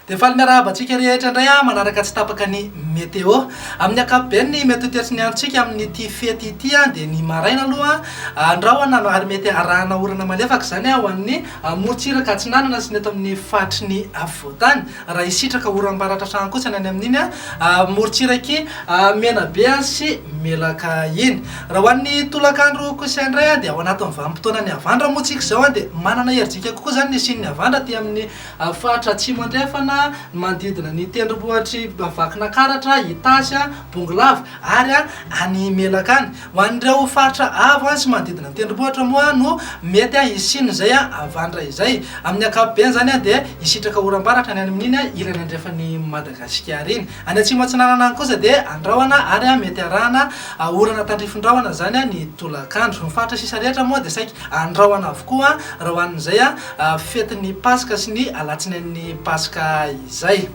dia faly miarahabantsika rehetra indray manaraka tsy tapaka ny météo amin'ny ankapobeny ny mety toetrany ny androntsika amin'ny ity fety ity dia ny maraina aloha andrahoana ary mety arahana orana malefaka zany ho an'ny morotsiraka atsinanana sy ny eto amin'ny fatry ny afovoantany raha isitraka oram-baratra trano kosa ny any amin'iny morotsiraky mena be sy melaka iny raha ho an'ny tolakandro kosa indray dia ao anatin'ny vanim-potoana ny avandra moa tsika zao dia manana herijika kokoa zany ny sin'ny avandra ty amin'ny fatra atsimo andrefana manodidina ny tendrombohitry vakina karatra itasy bongolava ary any melaka any ho an'ireo faritra avo sy manodidina ny tendrombohitra moa no mety isiny zay avandra izay amin'ny ankapobeny zany dia isitraka oram-baratra ny any amin'iny ilany andrefany Madagasikara iny any atsimo atsinanana any kosa dia andrahoana ary mety arahana orana tandrifondrahoana zany ny tolakandro ny faritra sisa rehetra moa dia saika andrahoana avokoa raha ho an'izay fetin'ny paska sy ny alatsinain'ny paska izay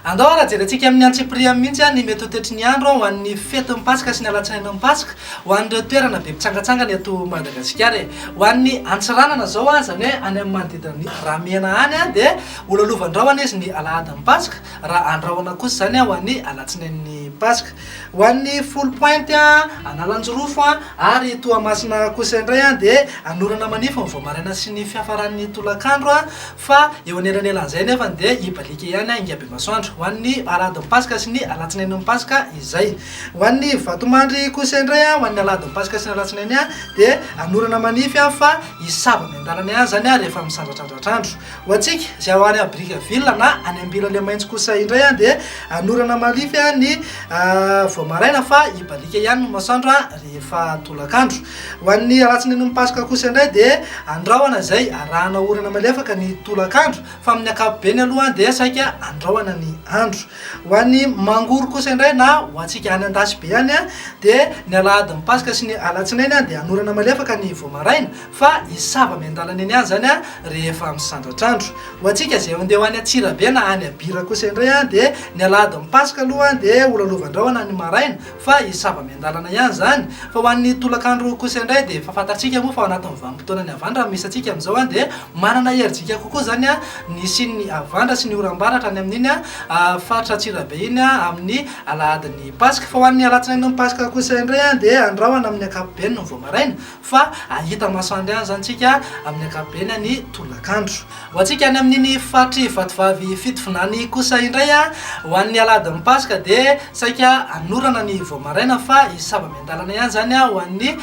andao raha jerentsika amin'ny antsipria mihitsy ny mety toetry ny andro ho an'ny fetin'ny paska sy ny alatsinain'ny paska ho an'ireo toerana be mitsangatsangana eto Madagasikara ho an'ny antsiranana zao zany hoe any amin'ny manodidina ny ramena any dia olalovan-drahoana izy ny alahadin'ny paska raha andrahoana kosa zany ho an'ny alatsinain'ny paska ho an'ny full point analanjorofo ary toamasina kosa indray dia anorana manifo ny voamaraina sy ny fiafaran'ny tolakandro fa eo anelanelan'izay nefa dia ibalika ihany ingabe masoandro ho an'ny aladin'ny paska sy ny alatsinain'ny paska izay ho an'ny vatomandry kosa indray ho an'ny aladin'ny paska sy ny alatsinainy dia anorana manify fa isaba ny andalany any zany rehefa misandratrandratandro ho antsika zay ao any Brickville na any ambirale maintso kosa indray dia anorana manify ny voamaraina fa ibalika ihany no masoandro rehefa tolakandro ho an'ny alatsinain'ny paska kosa indray dia andrahoana zay arahana orana malefaka ny tolakandro fa amin'ny ankapobeny aloha dia saika andrahoana ny andro ho an'ny mangoro kosa indray na ho antsika any andasy be any dia ny alahadin'ny paska sy ny alatsinainy dia anorana malefaka ny voamaraina fa isava miandalana eny any zany rehefa misandratrandro ho antsika zay andeha ho any Atsirabe na any Abira kosa indray dia ny alahadin'ny paska aloha dia olalovan-drahoana ny maraina fa isava miandalana ihany zany fa ho an'ny tolakandro kosa indray dia fahafantatsika moa fa ao anatin'ny vanim-potoana ny avandra misy atsika amin'izao dia manana herijika kokoa zany ny sin'ny avandra sy ny oram-baratra ny amin'iny faritra Atsirabe iny amin'ny alahadin'ny paska fa ho an'ny alatsinain'ny paska kosa indray dia andrahoana amin'ny ankapobeny ny voamaraina fa ahita masoandro ihany zany tsika amin'ny ankapobeny ny tolakandro ho antsika any amin'iny fatry vatovavy fitovinany kosa indray ho an'ny aladin'ny paska dia saika anorana ny voamaraina fa isaba miandalana ihany zany ho an'ny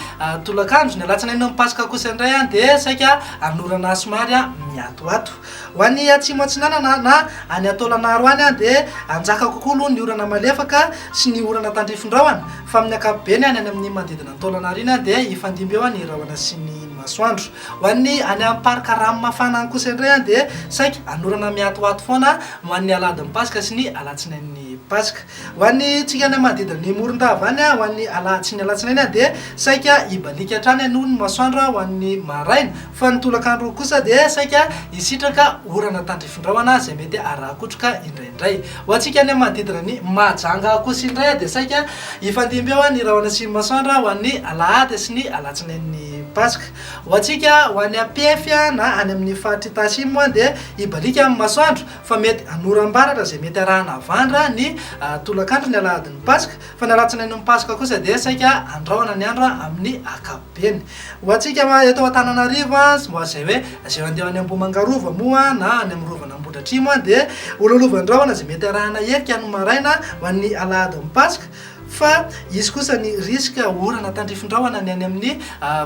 tolakandro ny alatsinain'ny paska kosa indray dia saika anorana somary miatoato ho an'ny atsimo atsinanana na any Ataolagnaro any dia anjaka kokoa aloha ny orana malefaka sy ny orana tandrifondrahoana fa amin'ny ankapobeny any amin'ny manodidina ny Taolagnaro iny dia ifandimby eo ny rahona sy ny masoandro ho an'ny any amin'ny parka ranomafana any kosa indray dia saika anorana miatoato foana ho an'ny aladin'ny paska sy ny alatsinain'ny paska ho an'ny tsika any manodidina ny morondava any ho an'ny sy ny alatsinainy dia saika ibalika hatrany noho ny masoandro ho an'ny maraina fa ny tolakandro kosa dia saika isitraka orana tandrifondrahoana zay mety arahakotroka indraindray ho antsika any manodidina ny Mahajanga kosa indray dia saika ifandimby eo ny rahona sy ny masoandro ho an'ny alahady sy ny alatsinain'ny paska ho antsika ho an'ny APF na any amin'ny faritra Itasimo dia ibalika amin'ny masoandro fa mety anoram-baratra zay mety arahana avandra ny tolakandro ny alahadin'ny paska fa ny alatsinain'ny paska kosa dia saika andrahoana ny andro amin'ny ankapobeny ho antsika eto Antananarivo zay hoe zay andeha any Ambohimangarova moa na any amin'ny rovana Ambohidratrimo dia ololovan-drahoana zay mety arahana herika no maraina ho an'ny alahadin'ny paska fa izy kosa ny riska orana tandrifondrahoana ny any amin'ny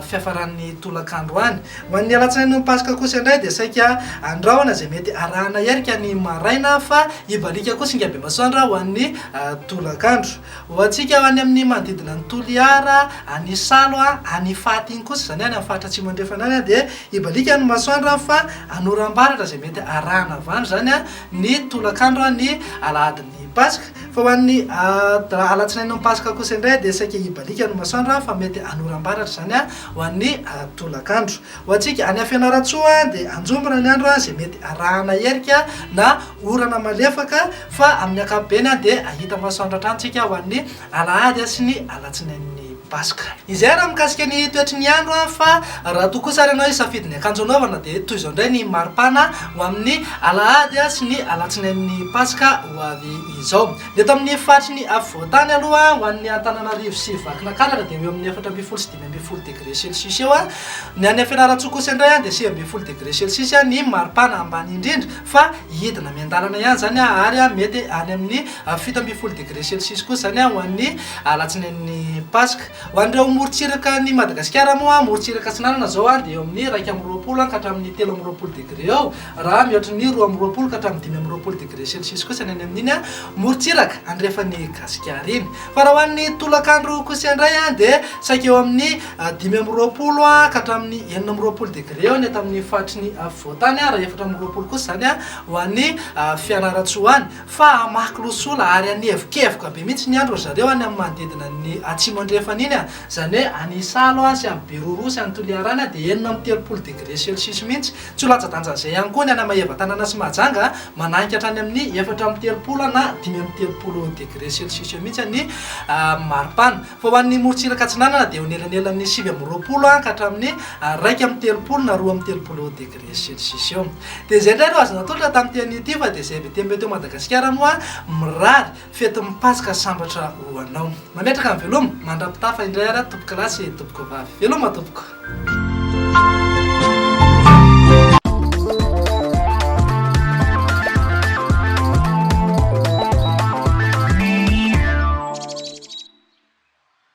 fiafaran'ny tolakandro any ho an'ny alatsinain'ny paska kosa indray dia saika andrahoana zay mety arahana herika ny maraina fa ibalika kosa ingabe masoandro ho an'ny tolakandro ho antsika ho any amin'ny manodidina ny Toliara any Salo any Faty iny kosa zany any amin'ny faritra atsimo andrefana any dia ibalika ny masoandro fa anoram-baratra zay mety arahana avandro zany ny tolakandro ny alahadin'ny paska fa ho an'ny alatsinain'ny paska kosa indray dia saika ibalika ny masoandro fa mety anoram-baratra zany ho an'ny tolakandro ho antsika any Fianaratsoa dia anjombona ny andro zay mety arahana herika na orana malefaka fa amin'ny ankapobeny dia ahita masoandro hatrany tsika ho an'ny alahady sy ny alatsinain'ny Pasika. Izay raha mikasika ny toetry ny andro fa raha tokoa sary anao isafidy ny akanjo anaovana dia toy izao indray ny maripana ho amin'ny alahady sy ny alatsinain'ny Pasika ho avy izao. Dia eto amin'ny faritry ny afovoantany aloha ho an'ny Antananarivo sy Vakinankaratra dia eo amin'ny 4.5 sy 5.0 degré Celsius eo a. Ny any Fianarantsoa indray dia 6.0 degré Celsius ny maripana ambany indrindra fa hidina miandalana ihany zany ary mety any amin'ny 7.0 degré Celsius kosa zany ho an'ny alatsinain'ny Pasika. Ho an'ireo morontsiraka ny Madagasikara moa morontsiraka atsinanana zao dia eo amin'ny 2.20 ka hatramin'ny 3.20 degré eo raha mihoatra ny 2.20 ka hatramin'ny 5.20 degré Celsius kosa ny amin'iny morontsiraka andrefany Gasikara iny. Fa raha ho an'ny tolakandro kosa indray dia saika eo amin'ny 5.20 ka hatramin'ny 4.20 degré eo ny ato amin'ny faritry ny afovoantany raha 4.20 kosa zany ho an'ny Fianarantsoa any. Fa mahakilosola ary anevokevoka be mihitsy ny andro zareo any amin'ny manodidina ny atsimo andrefany iny zany hoe any Isalo sy any Beroro sy any Toliarany dia 4.30 degré Celsius mihitsy. Tsy ho latsa-danjan'izay ihany koa ny any Maheva-Tanana sy Mahajanga manahika hatrany amin'ny 4.30 na 5.30 degré Celsius eo mihitsy ny maripana. Fa ho an'ny morontsiraka atsinanana dia eo amin'ny 7.20 ka hatramin'ny 2.30 na 2.30 degré Celsius eo. Dia zay indray no azo natolotra tamin'ny ity fa dia zay betembe teo Madagasikara moa mirary fetin'ny Pasika sambatra ho anao. Mametraka amin'ny veloma mandrapitafa indray ara tompoko lasy tompoko vavy. Veloma tompoko.